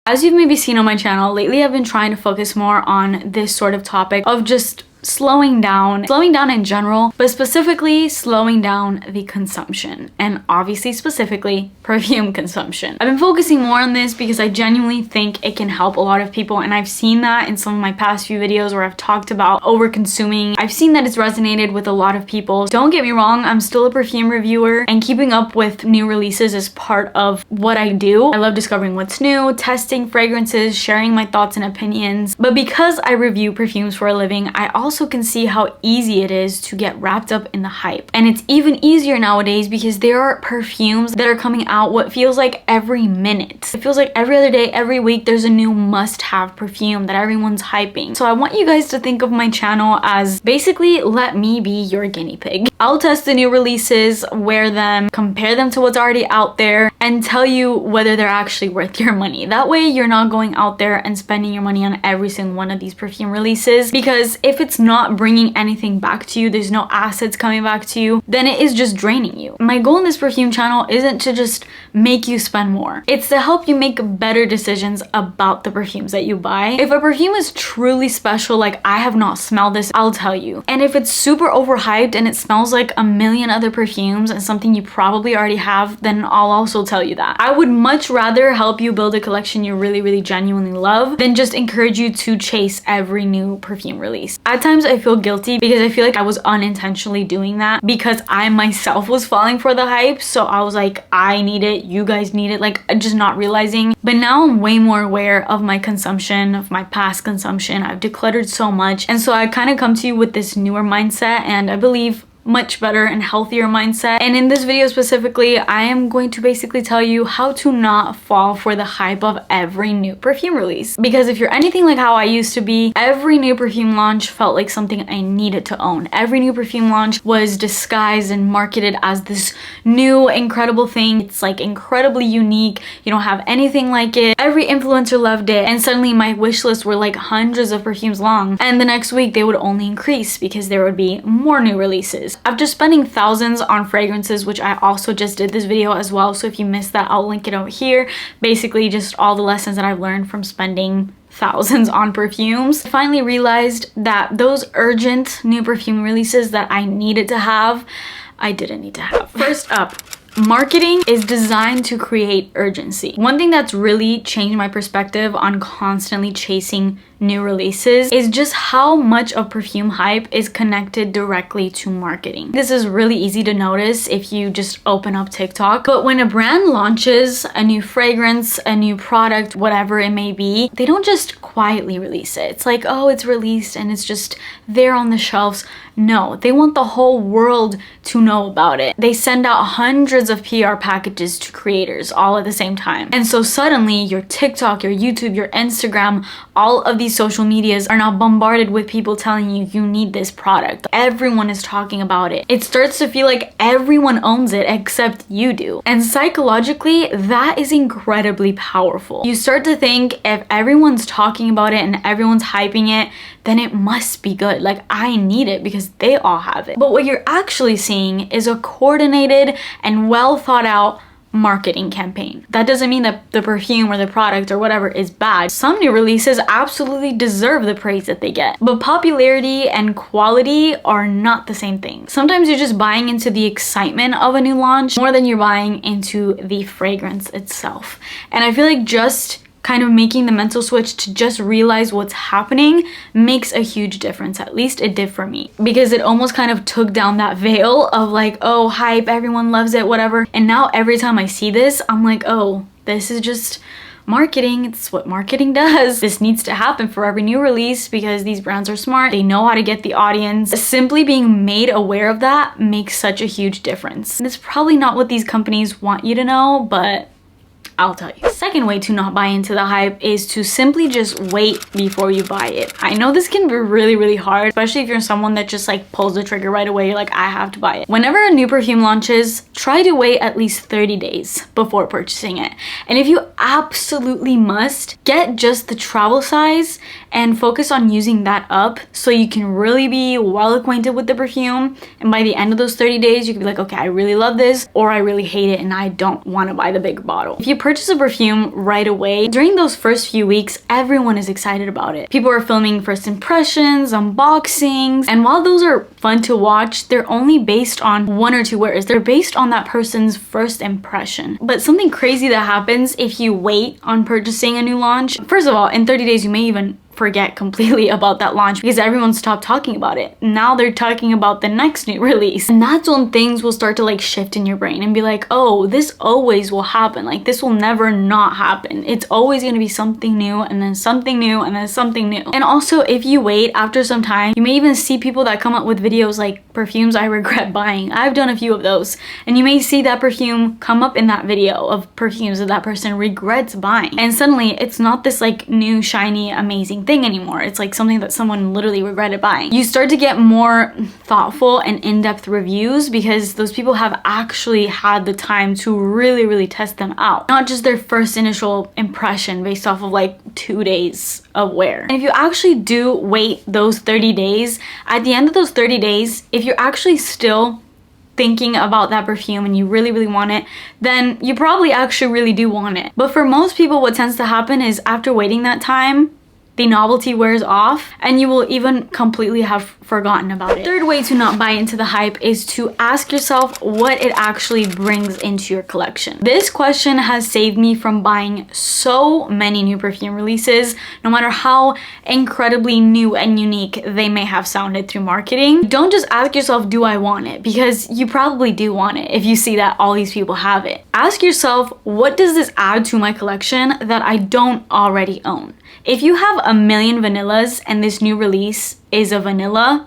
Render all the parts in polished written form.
As you've maybe seen on my channel, lately I've been trying to focus more on this sort of topic of just slowing down in general, but specifically slowing down the consumption, and obviously specifically perfume consumption. I've been focusing more on this because I genuinely think it can help a lot of people, and I've seen that in some of my past few videos where I've talked about over-consuming. I've seen that it's resonated with a lot of people. Don't get me wrong, I'm still a perfume reviewer, and keeping up with new releases is part of what I do. I love discovering what's new, testing fragrances, sharing my thoughts and opinions, but because I review perfumes for a living, I also can see how easy it is to get wrapped up in the hype. And it's even easier nowadays because there are perfumes that are coming out what feels like every minute. It feels like every other day, every week, there's a new must-have perfume that everyone's hyping. So I want you guys to think of my channel as basically let me be your guinea pig. I'll test the new releases, wear them, compare them to what's already out there, and tell you whether they're actually worth your money. That way you're not going out there and spending your money on every single one of these perfume releases, because if it's not bringing anything back to you, there's no assets coming back to you, then it is just draining you. My goal in this perfume channel isn't to just make you spend more. It's to help you make better decisions about the perfumes that you buy. If a perfume is truly special, like I have not smelled this, I'll tell you. And if it's super overhyped and it smells like a million other perfumes and something you probably already have, then I'll also tell you that. I would much rather help you build a collection you really genuinely love than just encourage you to chase every new perfume release. At times I feel guilty because I feel like I was unintentionally doing that because I myself was falling for the hype. So I was like, I need it, you guys need it, like just not realizing. But now I'm way more aware of my consumption, of my past consumption. I've decluttered so much, and so I kind of come to you with this newer mindset, and I believe much better and healthier mindset. And in this video specifically, I am going to basically tell you how to not fall for the hype of every new perfume release. Because if you're anything like how I used to be, every new perfume launch felt like something I needed to own. Every new perfume launch was disguised and marketed as this new incredible thing. It's like incredibly unique. You don't have anything like it. Every influencer loved it, and suddenly my wish list were like hundreds of perfumes long. And the next week they would only increase because there would be more new releases. After spending thousands on fragrances, which I also just did this video as well, so if you missed that, I'll link it out here. Basically just all the lessons that I've learned from spending thousands on perfumes. I finally realized that those urgent new perfume releases that I needed to have, I didn't need to have. First up, marketing is designed to create urgency. One thing that's really changed my perspective on constantly chasing new releases is just how much of perfume hype is connected directly to marketing. This is really easy to notice if you just open up TikTok, but when a brand launches a new fragrance, a new product, whatever it may be, they don't just quietly release it. It's like, oh, it's released and it's just there on the shelves. No, they want the whole world to know about it. They send out hundreds of PR packages to creators all at the same time. And so suddenly your TikTok, your YouTube, your Instagram, all of these social medias are now bombarded with people telling you you need this product. Everyone is talking about it. It starts to feel like everyone owns it except you do. And psychologically, that is incredibly powerful. You start to think if everyone's talking about it and everyone's hyping it, then it must be good. Like, I need it because they all have it. But what you're actually seeing is a coordinated and well thought out marketing campaign. That doesn't mean that the perfume or the product or whatever is bad. Some new releases absolutely deserve the praise that they get, but popularity and quality are not the same thing. Sometimes you're just buying into the excitement of a new launch more than you're buying into the fragrance itself. And I feel like just kind of making the mental switch to just realize what's happening makes a huge difference. At least it did for me, because it almost kind of took down that veil of like, oh, hype, everyone loves it, whatever. And now every time I see this, I'm like, oh, this is just marketing. It's what marketing does. This needs to happen for every new release because these brands are smart. They know how to get the audience. Simply being made aware of that makes such a huge difference. And it's probably not what these companies want you to know, but I'll tell you. Second way to not buy into the hype is to simply just wait before you buy it. I know this can be really hard, especially if you're someone that just like pulls the trigger right away. You're like, I have to buy it. Whenever a new perfume launches, try to wait at least 30 days before purchasing it. And if you absolutely must, get just the travel size and focus on using that up so you can really be well acquainted with the perfume. And by the end of those 30 days, you can be like, okay, I really love this, or I really hate it and I don't want to buy the big bottle. If you purchase a perfume perfume right away. During those first few weeks, everyone is excited about it. People are filming first impressions, unboxings, and while those are fun to watch, they're only based on 1 or 2 wears. They're based on that person's first impression. But something crazy that happens if you wait on purchasing a new launch, first of all, in 30 days you may even forget completely about that launch because everyone stopped talking about it. Now they're talking about the next new release. And that's when things will start to like shift in your brain and be like, oh, this always will happen. Like this will never not happen. It's always going to be something new and then something new and then something new. And also if you wait after some time, you may even see people that come up with videos like perfumes I regret buying. I've done a few of those. And you may see that perfume come up in that video of perfumes that person regrets buying. And suddenly it's not this like new, shiny, amazing thing anymore. It's like something that someone literally regretted buying. You start to get more thoughtful and in-depth reviews because those people have actually had the time to really test them out, not just their first initial impression based off of like 2 days of wear. And if you actually do wait those 30 days, at the end of those 30 days, if you're actually still thinking about that perfume and you really want it, then you probably actually really do want it. But for most people, what tends to happen is after waiting that time, the novelty wears off and you will even completely have forgotten about it. Third way to not buy into the hype is to ask yourself what it actually brings into your collection. This question has saved me from buying so many new perfume releases, no matter how incredibly new and unique they may have sounded through marketing. Don't just ask yourself, do I want it? Because you probably do want it if you see that all these people have it. Ask yourself, what does this add to my collection that I don't already own? If you have a million vanillas and this new release is a vanilla,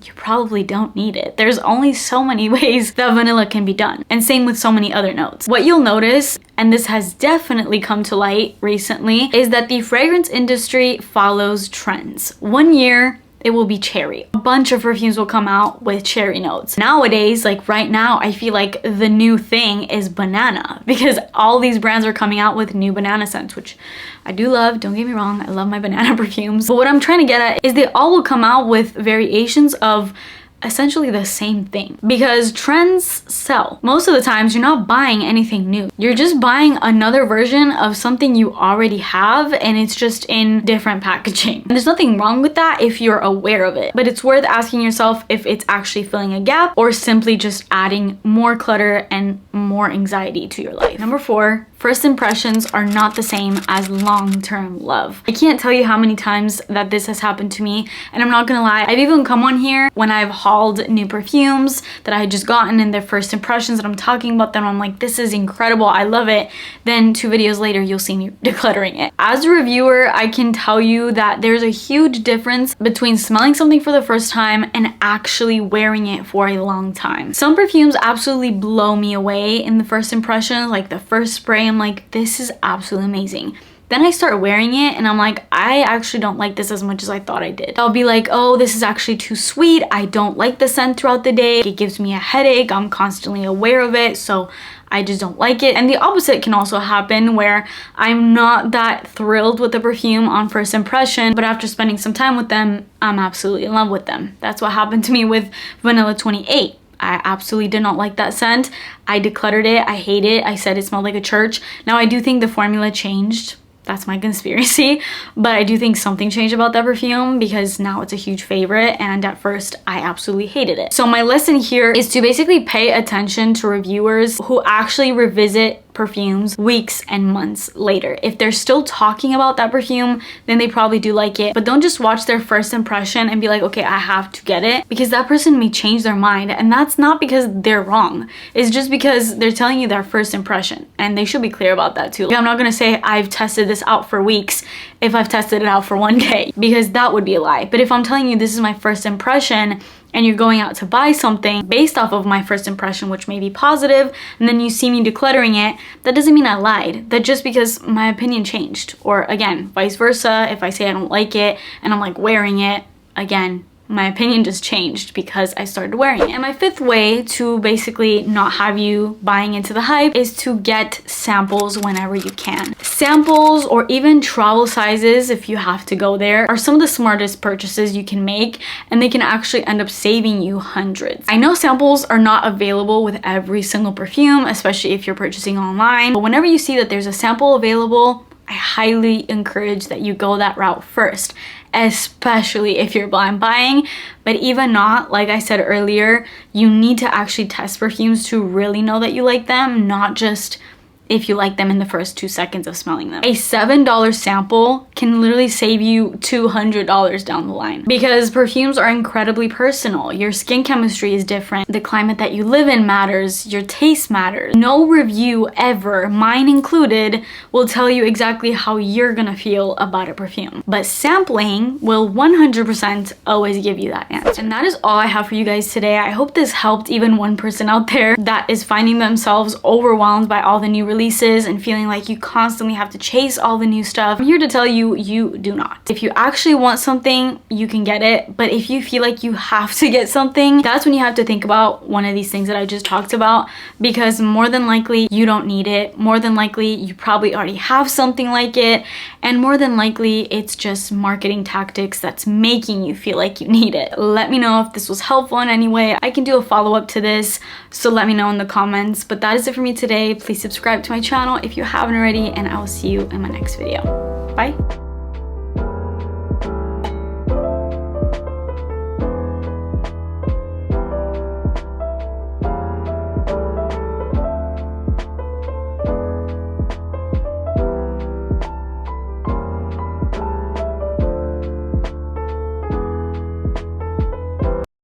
you probably don't need it. There's only so many ways that vanilla can be done. And same with so many other notes. What you'll notice, and this has definitely come to light recently, is that the fragrance industry follows trends. 1 year, it will be cherry. A bunch of perfumes will come out with cherry notes. Nowadays, like right now, I feel like the new thing is banana because all these brands are coming out with new banana scents, which I do love, don't get me wrong, I love my banana perfumes. But what I'm trying to get at is they all will come out with variations of essentially the same thing because trends sell. Most of the times you're not buying anything new. You're just buying another version of something you already have and it's just in different packaging. And there's nothing wrong with that if you're aware of it, but it's worth asking yourself if it's actually filling a gap or simply just adding more clutter and more anxiety to your life. Number 4, first impressions are not the same as long-term love. I can't tell you how many times that this has happened to me, and I'm not gonna lie, I've even come on here when I've hauled new perfumes that I had just gotten in their first impressions and I'm talking about them. I'm like, this is incredible, I love it. Then 2 videos later, you'll see me decluttering it. As a reviewer, I can tell you that there's a huge difference between smelling something for the first time and actually wearing it for a long time. Some perfumes absolutely blow me away in the first impressions, like the first spray, I'm like, this is absolutely amazing. Then I start wearing it and I'm like, I actually don't like this as much as I thought I did. I'll be like, oh, this is actually too sweet. I don't like the scent throughout the day. It gives me a headache. I'm constantly aware of it. So I just don't like it. And the opposite can also happen where I'm not that thrilled with the perfume on first impression, but after spending some time with them, I'm absolutely in love with them. That's what happened to me with Vanilla 28. I absolutely did not like that scent. I decluttered it. I hate it. I said it smelled like a church. Now I do think the formula changed. That's my conspiracy, but I do think something changed about that perfume because now it's a huge favorite and at first I absolutely hated it. So my lesson here is to basically pay attention to reviewers who actually revisit perfumes weeks and months later. If they're still talking about that perfume, then they probably do like it, but don't just watch their first impression and be like, okay, I have to get it, because that person may change their mind, and that's not because they're wrong. It's just because they're telling you their first impression, and they should be clear about that too. I'm not gonna say I've tested this out for weeks if I've tested it out for 1 day, because that would be a lie. But if I'm telling you this is my first impression and you're going out to buy something based off of my first impression, which may be positive, and then you see me decluttering it, that doesn't mean I lied. That just because my opinion changed. Or again, vice versa, if I say I don't like it and I'm like wearing it, again, my opinion just changed because I started wearing it. And my fifth way to basically not have you buying into the hype is to get samples whenever you can. Samples or even travel sizes, if you have to go there, are some of the smartest purchases you can make, and they can actually end up saving you hundreds. I know samples are not available with every single perfume, especially if you're purchasing online, but whenever you see that there's a sample available, I highly encourage that you go that route first, especially if you're blind buying. But even not, like I said earlier, you need to actually test perfumes to really know that you like them, not just if you like them in the first 2 seconds of smelling them. A $7 sample can literally save you $200 down the line, because perfumes are incredibly personal. Your skin chemistry is different. The climate that you live in matters. Your taste matters. No review ever, mine included, will tell you exactly how you're gonna feel about a perfume. But sampling will 100% always give you that answer. And that is all I have for you guys today. I hope this helped even one person out there that is finding themselves overwhelmed by all the new releases and feeling like you constantly have to chase all the new stuff. I'm here to tell you, you do not. If you actually want something, you can get it. But if you feel like you have to get something, that's when you have to think about one of these things that I just talked about, because more than likely you don't need it. More than likely you probably already have something like it, and more than likely it's just marketing tactics that's making you feel like you need it. Let me know if this was helpful in any way. I can do a follow-up to this, so let me know in the comments. But that is it for me today. Please subscribe to my channel if you haven't already, and I will see you in my next video. Bye.